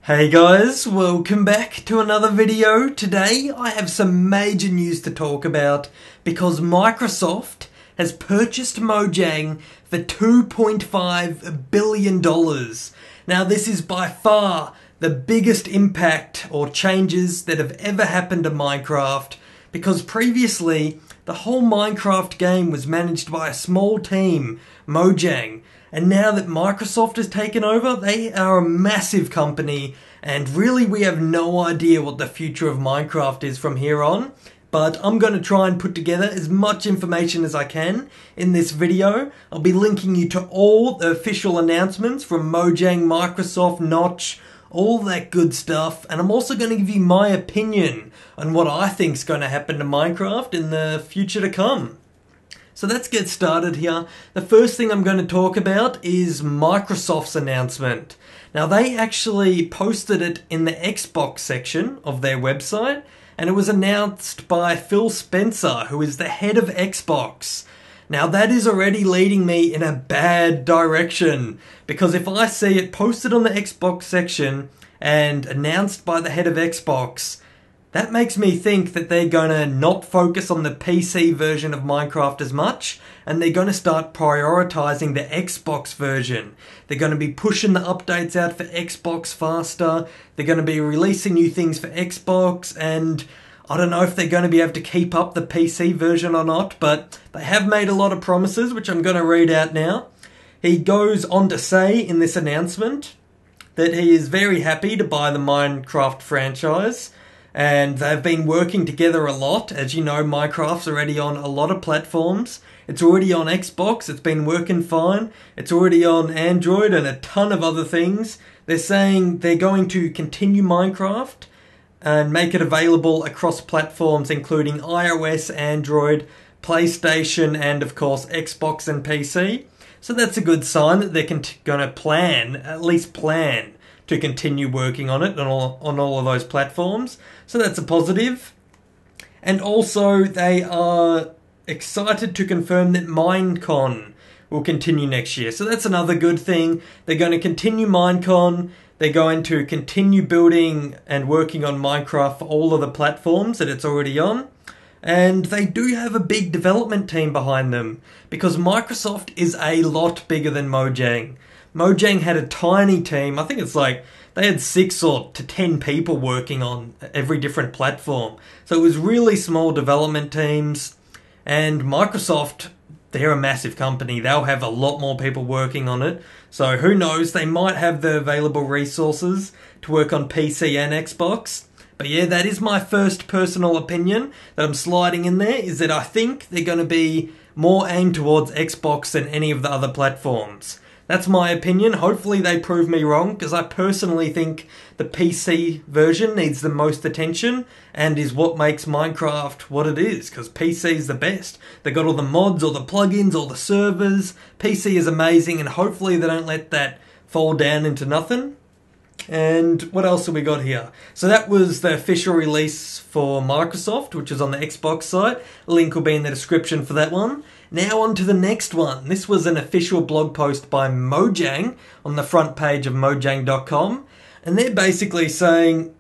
Hey guys, welcome back to another video. Today I have some major news to talk about because Microsoft has purchased Mojang for $2.5 billion. Now this is by far the biggest impact or changes that have ever happened to Minecraft, because previously the whole Minecraft game was managed by a small team, Mojang. And now that Microsoft has taken over, they are a massive company, and really we have no idea what the future of Minecraft is from here on. But I'm going to try and put together as much information as I can in this video. I'll be linking you to all the official announcements from Mojang, Microsoft, Notch, all that good stuff. And I'm also going to give you my opinion on what I think is going to happen to Minecraft in the future to come. So let's get started here. The first thing I'm going to talk about is Microsoft's announcement. Now they actually posted it in the Xbox section of their website, and it was announced by Phil Spencer, who is the head of Xbox. Now that is already leading me in a bad direction, because if I see it posted on the Xbox section and announced by the head of Xbox, that makes me think that they're going to not focus on the PC version of Minecraft as much, and they're going to start prioritizing the Xbox version. They're going to be pushing the updates out for Xbox faster. They're going to be releasing new things for Xbox, and I don't know if they're going to be able to keep up the PC version or not, but they have made a lot of promises, which I'm going to read out now. He goes on to say in this announcement that he is very happy to buy the Minecraft franchise, and they've been working together a lot. As you know, Minecraft's already on a lot of platforms. It's already on Xbox, it's been working fine. It's already on Android and a ton of other things. They're saying they're going to continue Minecraft and make it available across platforms including iOS, Android, PlayStation, and of course Xbox and PC. So that's a good sign that they're going to at least plan to continue working on it on all of those platforms. So that's a positive. And also they are excited to confirm that Minecon will continue next year. So that's another good thing. They're going to continue Minecon. They're going to continue building and working on Minecraft for all of the platforms that it's already on. And they do have a big development team behind them, because Microsoft is a lot bigger than Mojang. Mojang had a tiny team. I think it's like they had 6 or to 10 people working on every different platform. So it was really small development teams. And Microsoft, they're a massive company. They'll have a lot more people working on it. So who knows, they might have the available resources to work on PC and Xbox. But yeah, that is my first personal opinion that I'm sliding in there, is that I think they're going to be more aimed towards Xbox than any of the other platforms. That's my opinion. Hopefully they prove me wrong, because I personally think the PC version needs the most attention and is what makes Minecraft what it is, because PC is the best. They got all the mods, all the plugins, all the servers. PC is amazing, and hopefully they don't let that fall down into nothing. And what else have we got here? So that was the official release for Microsoft, which is on the Xbox site. Link will be in the description for that one. Now on to the next one. This was an official blog post by Mojang on the front page of Mojang.com. And they're basically saying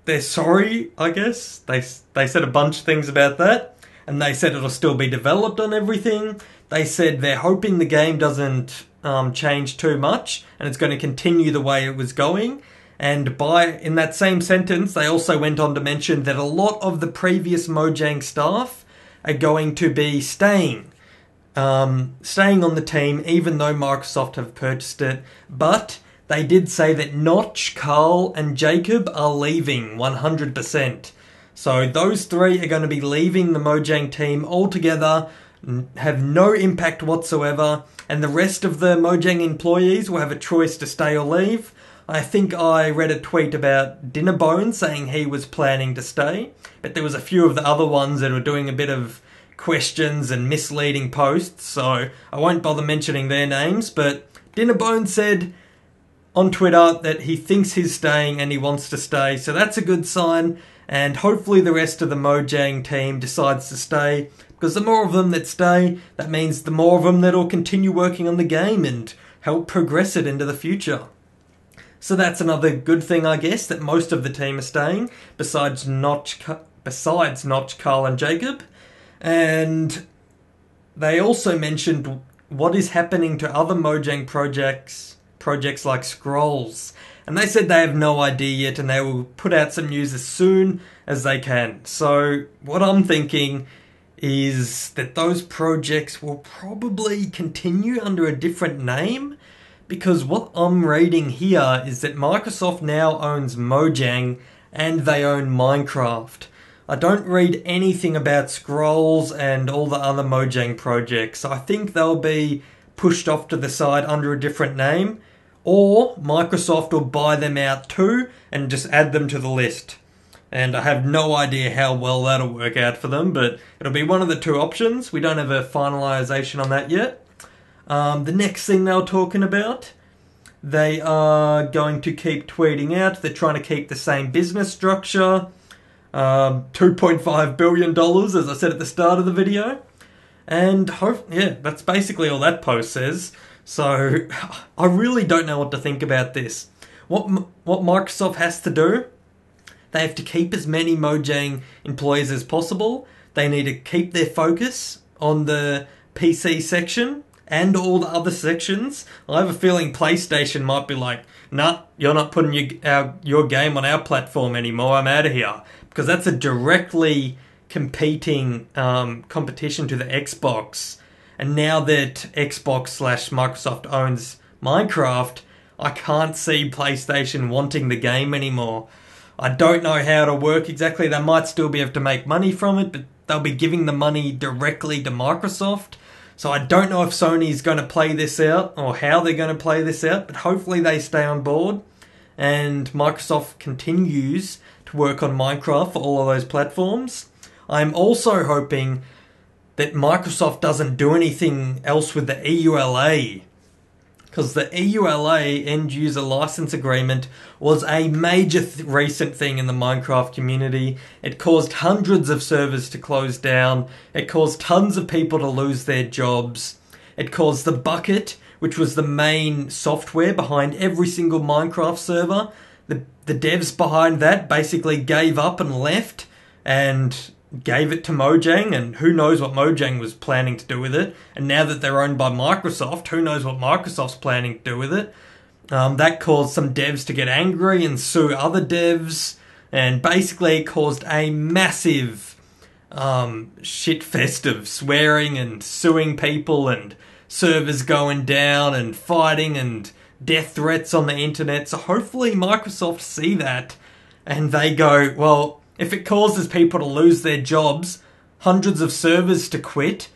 they're sorry, I guess. They said a bunch of things about that. And they said it'll still be developed on everything. They said they're hoping the game doesn't change too much, and it's going to continue the way it was going. And in that same sentence, they also went on to mention that a lot of the previous Mojang staff are going to be staying on the team, even though Microsoft have purchased it. But they did say that Notch, Carl, and Jacob are leaving 100%. So those 3 are going to be leaving the Mojang team altogether, have no impact whatsoever, and the rest of the Mojang employees will have a choice to stay or leave. I think I read a tweet about Dinnerbone saying he was planning to stay, but there was a few of the other ones that were doing a bit of questions and misleading posts, so I won't bother mentioning their names. But Dinnerbone said on Twitter that he thinks he's staying and he wants to stay, so that's a good sign. And hopefully the rest of the Mojang team decides to stay, because the more of them that stay, that means the more of them that'll continue working on the game and help progress it into the future. So that's another good thing, I guess, that most of the team are staying, besides Notch, Carl, and Jacob. And they also mentioned what is happening to other Mojang projects like Scrolls. And they said they have no idea yet, and they will put out some news as soon as they can. So what I'm thinking is that those projects will probably continue under a different name, because what I'm reading here is that Microsoft now owns Mojang and they own Minecraft. I don't read anything about Scrolls and all the other Mojang projects. I think they'll be pushed off to the side under a different name, or Microsoft will buy them out too and just add them to the list. And I have no idea how well that'll work out for them, but it'll be one of the two options. We don't have a finalisation on that yet. The next thing they were talking about, they are going to keep tweeting out. They're trying to keep the same business structure. $2.5 billion, as I said at the start of the video. And that's basically all that post says. So I really don't know what to think about this. What Microsoft has to do, they have to keep as many Mojang employees as possible. They need to keep their focus on the PC section and all the other sections. I have a feeling PlayStation might be like, nah, you're not putting your game on our platform anymore, I'm out of here. Because that's a directly competing competition to the Xbox. And now that Xbox/Microsoft owns Minecraft, I can't see PlayStation wanting the game anymore. I don't know how it'll work exactly. They might still be able to make money from it, but they'll be giving the money directly to Microsoft. So I don't know if Sony's going to play this out or how they're going to play this out, but hopefully they stay on board and Microsoft continues to work on Minecraft for all of those platforms. I'm also hoping that Microsoft doesn't do anything else with the EULA, because the EULA end user license agreement was a major recent thing in the Minecraft community. It caused hundreds of servers to close down. It caused tons of people to lose their jobs. It caused the Bucket, which was the main software behind every single Minecraft server. The devs behind that basically gave up and left and gave it to Mojang, and who knows what Mojang was planning to do with it. And now that they're owned by Microsoft, who knows what Microsoft's planning to do with it. That caused some devs to get angry and sue other devs, and basically it caused a massive shitfest of swearing and suing people and servers going down and fighting and death threats on the internet. So hopefully Microsoft see that and they go, well, if it causes people to lose their jobs, hundreds of servers to quit,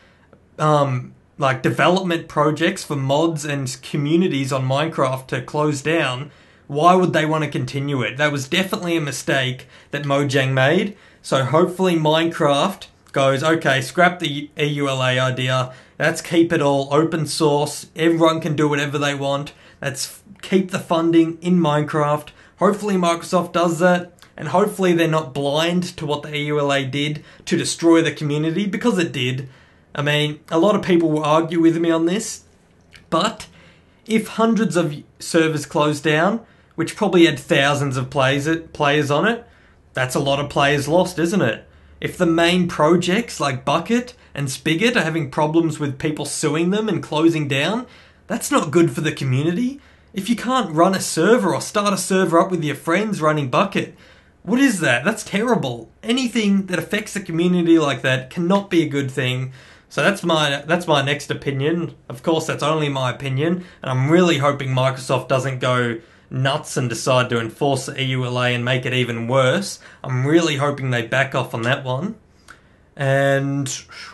like development projects for mods and communities on Minecraft to close down, why would they want to continue it? That was definitely a mistake that Mojang made. So hopefully Minecraft goes, okay, scrap the EULA idea. Let's keep it all open source. Everyone can do whatever they want. Let's keep the funding in Minecraft. Hopefully Microsoft does that. And hopefully they're not blind to what the EULA did to destroy the community, because it did. I mean, a lot of people will argue with me on this, but if hundreds of servers closed down, which probably had thousands of players on it, that's a lot of players lost, isn't it? If the main projects like Bucket and Spigot are having problems with people suing them and closing down, that's not good for the community. If you can't run a server or start a server up with your friends running Bucket, what is that? That's terrible. Anything that affects the community like that cannot be a good thing. So that's my next opinion. Of course, that's only my opinion, and I'm really hoping Microsoft doesn't go nuts and decide to enforce the EULA and make it even worse. I'm really hoping they back off on that one. And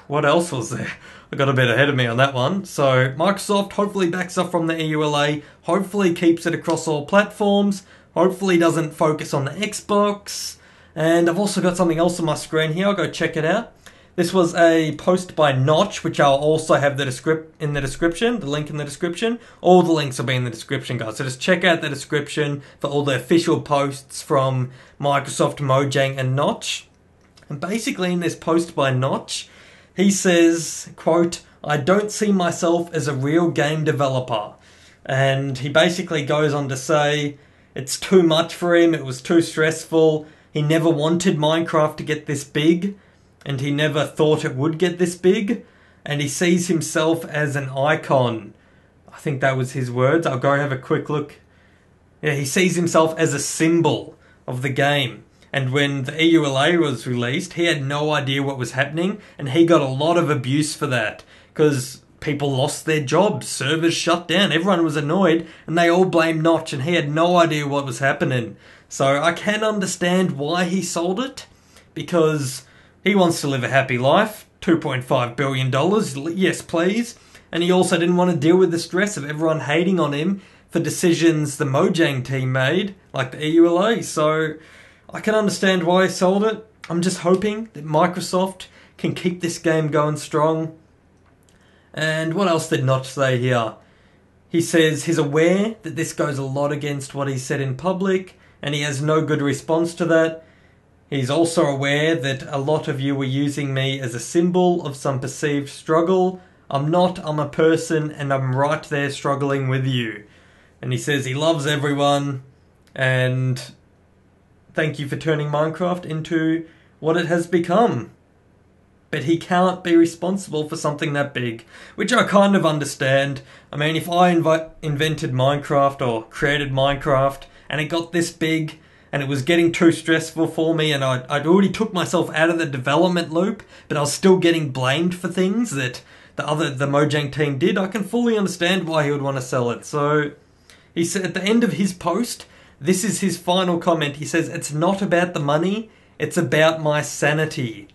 what else was there? I got a bit ahead of me on that one. So Microsoft hopefully backs off from the EULA, hopefully keeps it across all platforms, hopefully doesn't focus on the Xbox. And I've also got something else on my screen here. I'll go check it out. This was a post by Notch, which I'll also have in the description, the link in the description. All the links will be in the description, guys. So just check out the description for all the official posts from Microsoft, Mojang, and Notch. And basically in this post by Notch, he says, quote, "I don't see myself as a real game developer." And he basically goes on to say, it's too much for him, it was too stressful. He never wanted Minecraft to get this big, and he never thought it would get this big, and he sees himself as an icon. I think that was his words. I'll go have a quick look. Yeah, he sees himself as a symbol of the game. And when the EULA was released, he had no idea what was happening, and he got a lot of abuse for that, because people lost their jobs, servers shut down, everyone was annoyed, and they all blamed Notch, and he had no idea what was happening. So I can understand why he sold it, because he wants to live a happy life. $2.5 billion, yes please. And he also didn't want to deal with the stress of everyone hating on him for decisions the Mojang team made, like the EULA. So I can understand why he sold it. I'm just hoping that Microsoft can keep this game going strong. And what else did Notch say here? He says he's aware that this goes a lot against what he said in public, and he has no good response to that. He's also aware that a lot of you were using me as a symbol of some perceived struggle. I'm not, I'm a person, and I'm right there struggling with you. And he says he loves everyone, and thank you for turning Minecraft into what it has become. But he can't be responsible for something that big, which I kind of understand. I mean, if I invented Minecraft or created Minecraft and it got this big and it was getting too stressful for me and I'd already took myself out of the development loop, but I was still getting blamed for things that the Mojang team did, I can fully understand why he would want to sell it. So he said at the end of his post, this is his final comment. He says, "It's not about the money, it's about my sanity."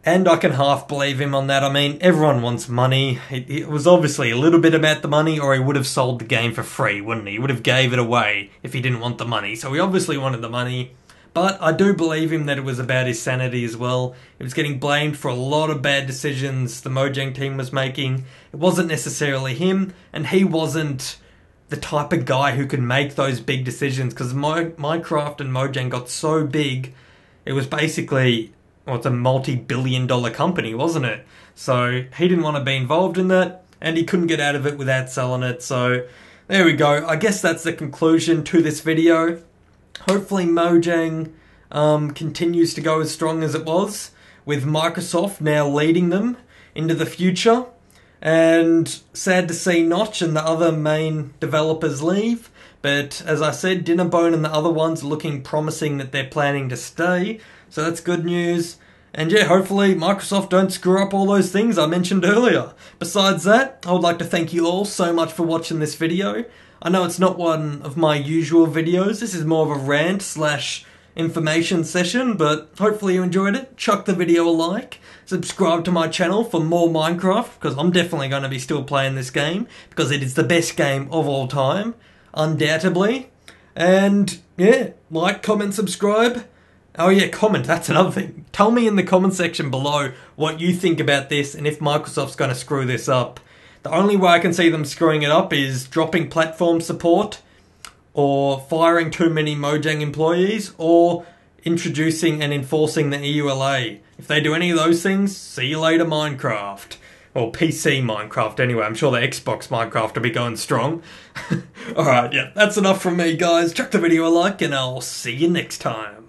And I can half believe him on that. I mean, everyone wants money. It was obviously a little bit about the money, or he would have sold the game for free, wouldn't he? He would have gave it away if he didn't want the money. So he obviously wanted the money. But I do believe him that it was about his sanity as well. He was getting blamed for a lot of bad decisions the Mojang team was making. It wasn't necessarily him, and he wasn't the type of guy who could make those big decisions, because Minecraft and Mojang got so big, it was basically... well, it's a multi-billion-dollar company, wasn't it? So he didn't want to be involved in that, and he couldn't get out of it without selling it. So there we go. I guess that's the conclusion to this video. Hopefully Mojang continues to go as strong as it was, with Microsoft now leading them into the future. And sad to see Notch and the other main developers leave. But as I said, Dinnerbone and the other ones are looking promising that they're planning to stay. So that's good news. And yeah, hopefully Microsoft don't screw up all those things I mentioned earlier. Besides that, I would like to thank you all so much for watching this video. I know it's not one of my usual videos. This is more of a rant / information session, but hopefully you enjoyed it. Chuck the video a like. Subscribe to my channel for more Minecraft, because I'm definitely going to be still playing this game, because it is the best game of all time, undoubtedly. And yeah, like, comment, subscribe. Oh yeah, comment, that's another thing. Tell me in the comment section below what you think about this and if Microsoft's going to screw this up. The only way I can see them screwing it up is dropping platform support, or firing too many Mojang employees, or introducing and enforcing the EULA. If they do any of those things, see you later Minecraft. Or PC Minecraft anyway, I'm sure the Xbox Minecraft will be going strong. Alright, yeah, that's enough from me guys. Chuck the video a like and I'll see you next time.